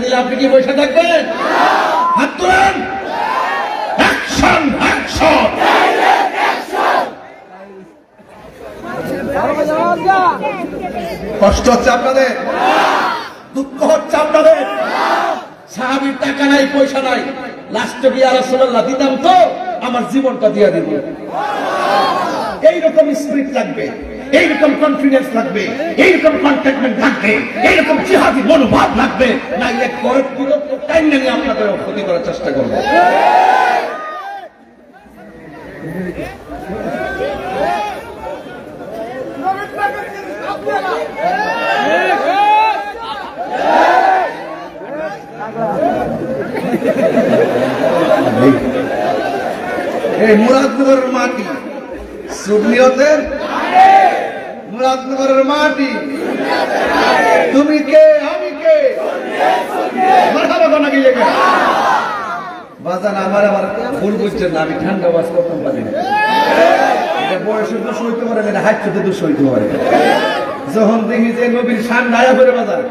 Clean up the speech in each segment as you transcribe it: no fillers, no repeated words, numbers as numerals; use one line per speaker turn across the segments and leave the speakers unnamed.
দিলে আপনি কি বসে থাকবেন? হাত তুলেন। Action, action. কষ্ট হচ্ছে আপনাদের? দুঃখ হচ্ছে আপনাদের? সাহাবীর টাকা নাই, পয়সা নাই, লাস্টে গিয়ে রাসূলুল্লাহ দিতাম তো আমার জীবনটা দিয়ে দিব। এইরকম স্পিরিট লাগবে, এইরকম কনফিডেন্স লাগবে, এইরকম কন্টেন্টমেন্ট লাগবে, এইরকম জিহাদি মনোভাব লাগবে, না এক করে পুরো টাইম নিয়ে আপনাদের ক্ষতি করার চেষ্টা করবে। এই মুরাদনগরের মাটি, সুন্নিয়তের মুরাদনগরের মাটি। তুমি কে, আমি কে? মারহাবা নাকি লেগে বাজান আমার আবার ভুল বুঝছেন না, আমি ঠান্ডা বাস করতাম পারি না। এটা বয়সের দোষ হইতে পারে, এটা হাইটে দোষ হইতে পারে। যখন দেখি যে নবীর শান ডায়া করে বাজার,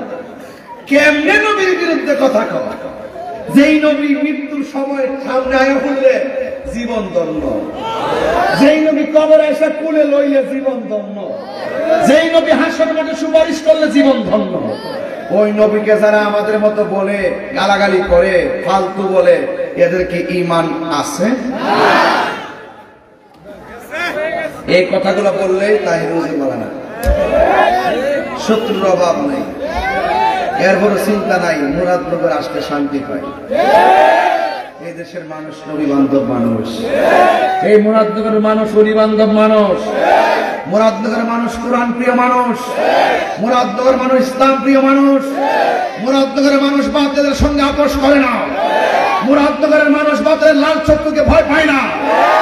কেমনে নবীর বিরুদ্ধে কথা কয়, যেই নবী মৃত্যুর সময় সামনে আয়া হলে জীবন ধন্য, যেই নবী কবরে এসে কুলে লইলে জীবন ধন্য, যেই নবী হাসর মাঠে সুপারিশ করলে জীবন ধন্য, ওই নবীকে যারা আমাদের মতো বলে, গালাগালি করে, ফালতু বলে, এদের কি ঈমান আছে? এই কথাগুলো বললেই তাই রোজি বলে না, শত্রুর অভাব নেই, এরপর চিন্তা নাই, মুরাদনগর আসতে শান্তি পায়। এই দেশের মানুষ নবী বান্ধব মানুষ, এই মুরাদনগরের মানুষ নবী বান্ধব মানুষ, মুরাদনগরের মানুষ কোরআন প্রিয় মানুষ, মুরাদনগরের মানুষ ইসলাম প্রিয় মানুষ, মুরাদনগরের মানুষ বাতিলের সঙ্গে আপোষ করে না, মুরাদনগরের মানুষ বাতিলের লাল চক্ষুকে ভয় পায় না,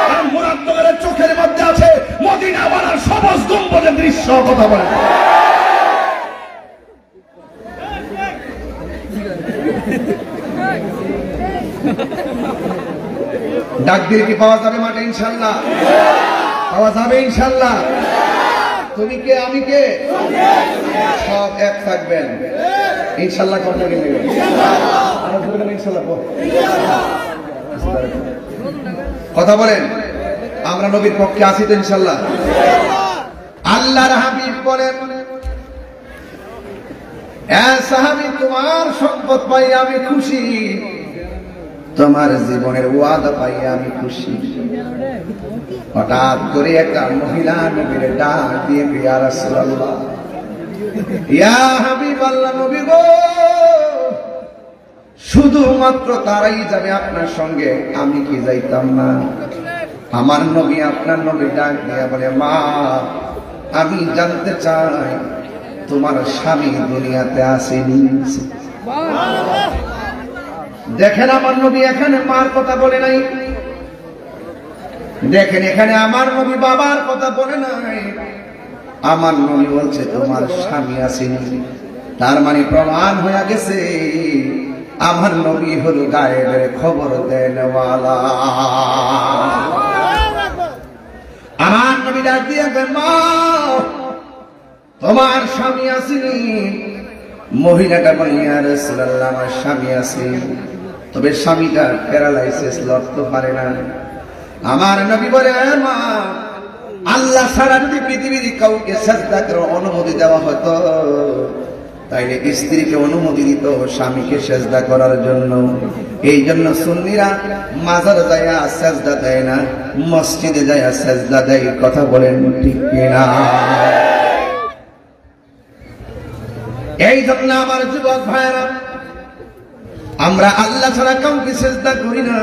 কারণ মুরাদনগরের চোখের মধ্যে আছে মদিনা বানার সবুজ গম্বুজের দৃশ্য। কথা বলে ডাক দিয়ে কি পাওয়া যাবে মাঠে? ইনশাল্লাহ পাওয়া যাবে, ইনশাল্লাহ। তুমি কে, আমি কে, সব এক থাকবেন ইনশাল্লাহ। কত গেলে ইনশাল্লাহ কথা বলেন, আমরা নবীর পক্ষে আছি তো ইনশাল্লাহ। আল্লাহর হাবিব বলেন, সাহাবী তোমার সম্পদ পাই আমি খুশি, তোমার জীবনের ওয়াদা পাই আমি খুশি। হঠাৎ করে একটা মহিলা নবীর ডাক দিয়ে, ইয়া রাসূলুল্লাহ, ইয়া হাবিবাল্লাহ, নবী গো, শুধুমাত্র তারাই যাবে আপনার সঙ্গে, আমি কি যাইতাম না? আমার নবী, আপনার নবী ডাক দিয়ে বলে, মা আমি জানতে চাই তোমার স্বামী দুনিয়াতে আসেনি? দেখেন আমার নবী এখানে মার কথা বলে নাই, দেখেন এখানে আমার নবী বাবার কথা বলে নাই, আমার নবী বলছে তোমার স্বামী আসেনি। তার মানে প্রমাণ হয়ে গেছে আমার নবী হলো গায়েবের খবর দেনওয়ালা। আমার নবী ডাক দিয়ে, মা তোমার স্বামী আসেনি? মহিলাটা বলে, ইয়া রাসূলুল্লাহ, আমার স্বামী আছে, তবে স্বামীটা প্যারালাইসিস, লড়তে পারে না। আমার নবী বলে, মা আল্লাহ ছাড়া যদি পৃথিবীর কাউকে সাজদা করার অনুমতি দেওয়া হতো, তাইলে স্ত্রীকে অনুমতি দিত স্বামীকে সাজদা করার জন্য। এই জন্য সুন্নিরা মাজার যায় সাজদা দেয় না, মসজিদে যায় সাজদা দেয়। কথা বলেন ঠিক কিনা? এই জন্য আমার যুবক ভাইরা, আমরা আল্লাহ ছাড়া কাউকে সিজদা করি না,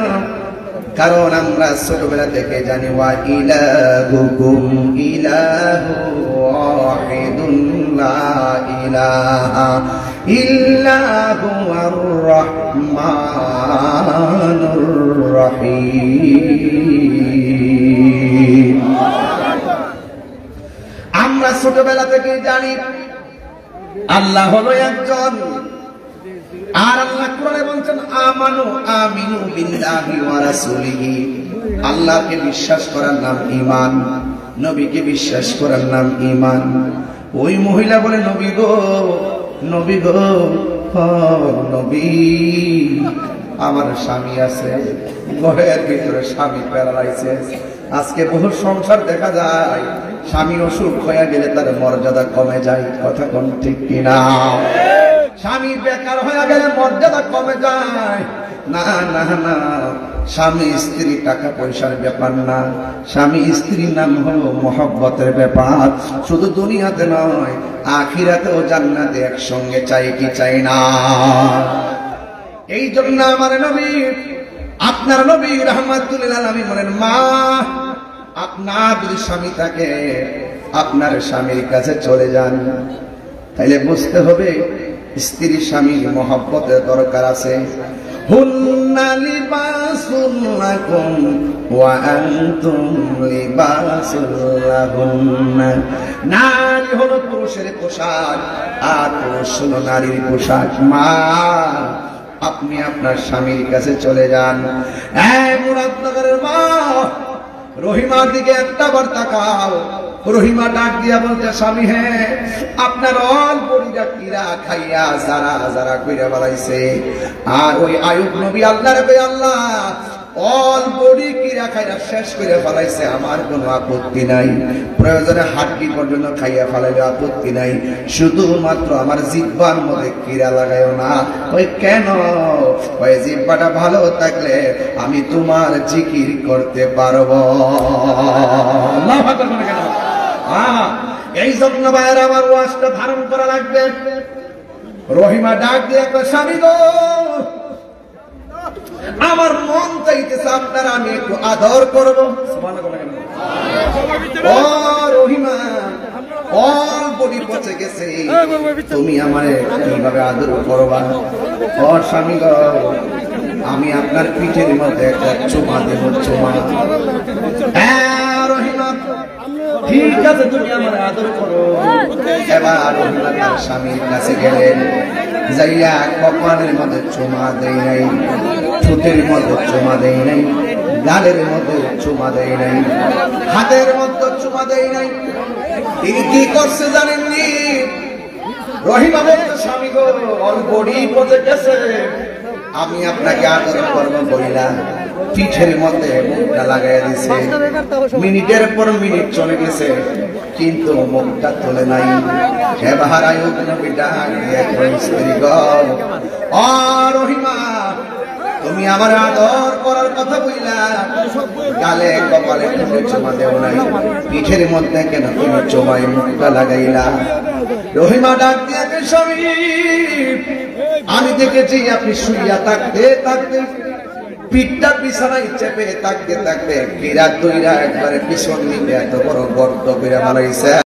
কারণ আমরা ছোটবেলা থেকে জানি ওয়া ইলাহুকুম ইলাহু ওয়াহিদুন লা ইলাহা ইল্লা হুয়ার রাহমানুর রহিম। আমরা ছোটবেলা থেকে জানি আল্লাহ হলো একজন, আর আল্লাহ কোরআনে বলছেন আমানু আমিনু বিল্লাহি ওয়া রাসূলিহি। আল্লাহকে বিশ্বাস করার নাম ঈমান, নবীকে বিশ্বাস করার নাম ঈমান। ওই মহিলা বলে, নবী গো, নবী গো, নবী আমার স্বামী আছে, ঘরের ভিতরে স্বামী প্যারালাইসিস। আজকে বহু সংসার দেখা যায় স্বামী অসুখ হয়ে গেলে তার মর্যাদা কমে যায়, কথা কোন ঠিক কিনা? স্বামী বেকার হয়ে গেলে মর্যাদা কমে যায়। না না না, স্বামী স্ত্রী টাকা পয়সার ব্যাপার না, স্বামী স্ত্রীর নাম হলো মহব্বতের ব্যাপার। শুধু দুনিয়াতে নয়, আখিরাতেও জান্নাতে একসঙ্গে চাই কি চাই না? এই জন্য আমার নবী, আপনার নবী রাহমাতুল লিল আলামিন বলেন, মা আপনার যদি স্বামী থাকে আপনার স্বামীর কাছে চলে যান। তাইলে বুঝতে হবে স্ত্রী স্বামীর মহব্বতের দরকার আছে। হুন্না লিবাসুল লাকুম ওয়া আনতুম লিবাসুল লাহুন্না। নারী হলো পুরুষের পোশাক আর পুরুষ হলো নারীর পোশাক। মা আপনি আপনার স্বামীর কাছে চলে যান। মুরাদনগরের মা রহিমার দিকে একটা বার তাকাও। রহিমা ডাক দিয়া বলতে, স্বামী হ্যাঁ, আপনার অল্প কিরা খাইয়া যারা যারা কইরা বাড়াইছে। আর ওই আয়ুব নবী আল্লাহ রে আল্লাহ অল্প কিরা খাইয়া শেষ করে ফেলাইছে, আমার কোনো আপত্তি নাই। প্রয়োজনে হাড্ডি পর্যন্ত খাইয়া ফেলাইলে আপত্তি নাই, শুধুমাত্র আমার জিহ্বার মধ্যে কিরা লাগাইও না। ওই কেন? ওই জিহ্বাটা ভালো থাকলে আমি তোমার জিকির করতে পারবো। এই জন্য ভাইয়ের আমার ওয়াজটা ধারণ করা লাগবে। রহিমা ডাক দিয়ে স্বামী গো, আমার মন চাইতেছে আপনারা আমি একটু আদর করবো। ও রহিমা, অল্প পচে গেছে, তুমি আমার কিভাবে আদর করবা? ও স্বামী গো, আমি আপনার পিঠের মধ্যে একটা চুমা দেব, চুমা। হ্যাঁ রহিমা, ঠিক আছে, তুমি আমার আদর করো। এবার রহিমা তার স্বামীর কাছে গেলেন, যাইয়া কপালের মধ্যে চুমা দেয় নাই, ঠোঁটের মধ্যে চুমা দেয় নাই, গালের মধ্যে চুমা দেয় নাই, হাতের মধ্যে চুমা দেয় নাই। তিনি কি করছে জানেননি? রহিমা বলতে, স্বামী গো অলবডি পচে গেছে, আমি আপনাকে আদর করবো বইলা পিঠের মধ্যে মুখটা লাগাই দিছে। মিনিটের পর মিনিট চলে গেছে কিন্তু মুখটা তোলে নাই। এবার আয়ুব নবী ডাক দিয়ে স্ত্রী গো, ও রহিমা, তুমি আমার আদর করার কথা বইলা গালে কপালে ঠোঁটে চুমা দেও নাই, পিঠের মধ্যে কেন তুমি চুমাই মুখটা লাগাইলা? রহিমা ডাক দিয়ে, স্বামী আমি দেখেছি আপনি শুইয়া থাকতে থাকতে পিঠটা বিছানায় চেপে থাকতে থাকতে কিরা তৈরা একবারে পিছন দিকে এত বড় গর্ত করে বানাইছে।